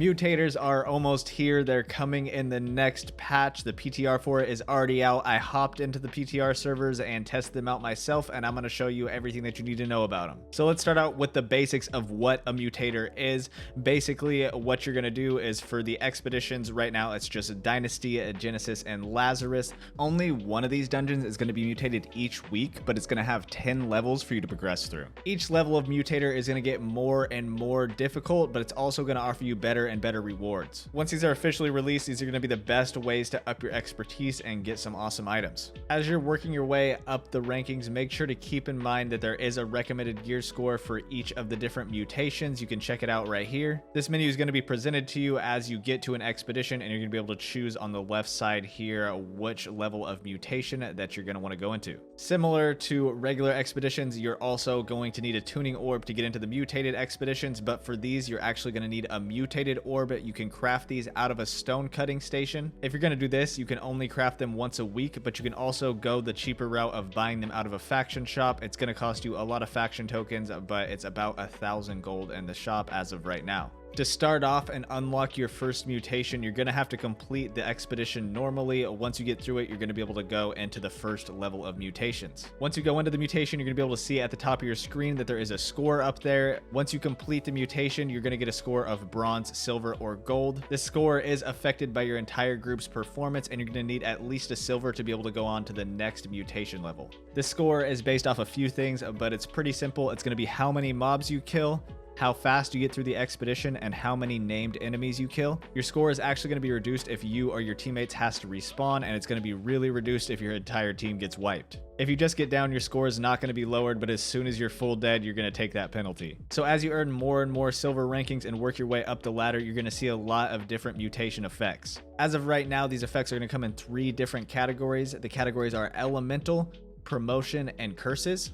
Mutators are almost here. They're coming in the next patch. The PTR for it is already out. I hopped into the PTR servers and tested them out myself, and I'm going to show you everything that you need to know about them. So let's start out with the basics of what a mutator is. Basically, what you're going to do is for the expeditions right now, it's just Dynasty, Genesis, and Lazarus. Only one of these dungeons is going to be mutated each week, but it's going to have 10 levels for you to progress through. Each level of mutator is going to get more and more difficult, but it's also going to offer you better and better rewards. Once these are officially released, these are going to be the best ways to up your expertise and get some awesome items. As you're working your way up the rankings, make sure to keep in mind that there is a recommended gear score for each of the different mutations. You can check it out right here. This menu is going to be presented to you as you get to an expedition, and you're going to be able to choose on the left side here which level of mutation that you're going to want to go into. Similar to regular expeditions, you're also going to need a tuning orb to get into the mutated expeditions, but for these you're actually going to need a mutated orb. You can craft these out of a stone cutting station. If you're going to do this, you can only craft them once a week, but you can also go the cheaper route of buying them out of a faction shop. It's going to cost you a lot of faction tokens, but it's about 1,000 gold in the shop as of right now. To start off and unlock your first mutation, you're going to have to complete the expedition normally. Once you get through it, you're going to be able to go into the first level of mutations. Once you go into the mutation, you're going to be able to see at the top of your screen that there is a score up there. Once you complete the mutation, you're going to get a score of bronze, silver, or gold. This score is affected by your entire group's performance, and you're going to need at least a silver to be able to go on to the next mutation level. This score is based off a few things, but it's pretty simple. It's going to be how many mobs you kill, how fast you get through the expedition, and how many named enemies you kill. Your score is actually going to be reduced if you or your teammates has to respawn, and it's going to be really reduced if your entire team gets wiped. If you just get down, your score is not going to be lowered, but as soon as you're full dead, you're going to take that penalty. So as you earn more and more silver rankings and work your way up the ladder, you're going to see a lot of different mutation effects. As of right now, these effects are going to come in 3 different categories. The categories are elemental, promotion, and curses.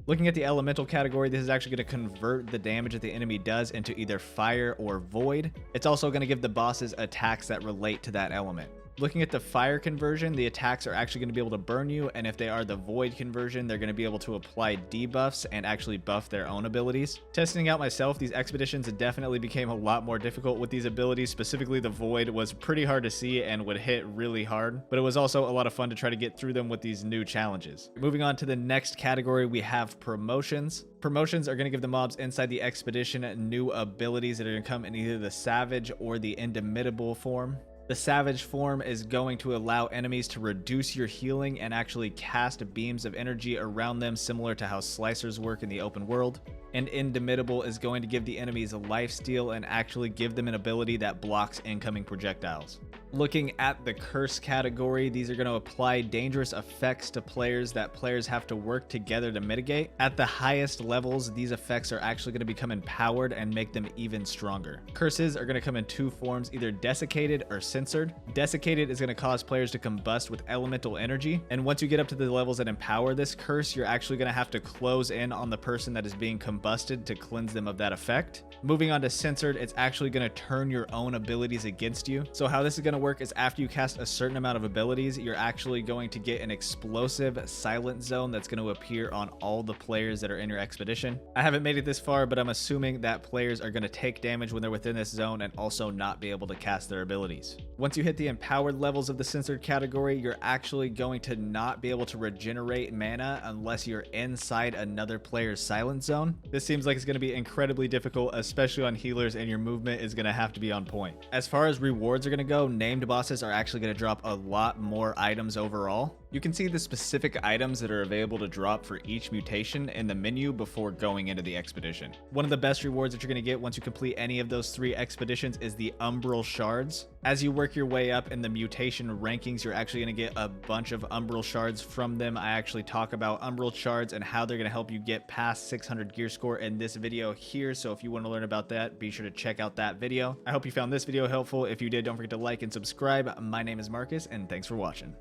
Looking at the elemental category, this is actually going to convert the damage that the enemy does into either fire or void. It's also going to give the bosses attacks that relate to that element. Looking at the fire conversion, the attacks are actually going to be able to burn you, and if they are the void conversion, they're going to be able to apply debuffs and actually buff their own abilities. Testing out myself, these expeditions definitely became a lot more difficult with these abilities. Specifically, the void was pretty hard to see and would hit really hard, but it was also a lot of fun to try to get through them with these new challenges. Moving on to the next category, we have promotions. Promotions are going to give the mobs inside the expedition new abilities that are going to come in either the savage or the indomitable form. The savage form is going to allow enemies to reduce your healing and actually cast beams of energy around them, similar to how slicers work in the open world. And indomitable is going to give the enemies a lifesteal and actually give them an ability that blocks incoming projectiles. Looking at the curse category, these are going to apply dangerous effects to players that players have to work together to mitigate. At the highest levels, these effects are actually going to become empowered and make them even stronger. Curses are going to come in 2 forms, either desiccated or censored. Desiccated is going to cause players to combust with elemental energy, and once you get up to the levels that empower this curse, you're actually going to have to close in on the person that is being combusted to cleanse them of that effect. Moving on to censored, it's actually going to turn your own abilities against you. So how this is going to work is after you cast a certain amount of abilities, you're actually going to get an explosive silent zone that's going to appear on all the players that are in your expedition. I haven't made it this far, but I'm assuming that players are going to take damage when they're within this zone and also not be able to cast their abilities. Once you hit the empowered levels of the censored category, you're actually going to not be able to regenerate mana unless you're inside another player's silent zone. This seems like it's going to be incredibly difficult, especially on healers, and your movement is going to have to be on point. As far as rewards are going to go, named bosses are actually going to drop a lot more items overall. You can see the specific items that are available to drop for each mutation in the menu before going into the expedition. One of the best rewards that you're going to get once you complete any of those 3 expeditions is the umbral shards. As you work your way up in the mutation rankings, you're actually going to get a bunch of umbral shards from them. I actually talk about umbral shards and how they're going to help you get past 600 gear score in this video here, so if you want to learn about that, be sure to check out that video. I hope you found this video helpful. If you did, don't forget to like and subscribe. My name is Marcus, and thanks for watching.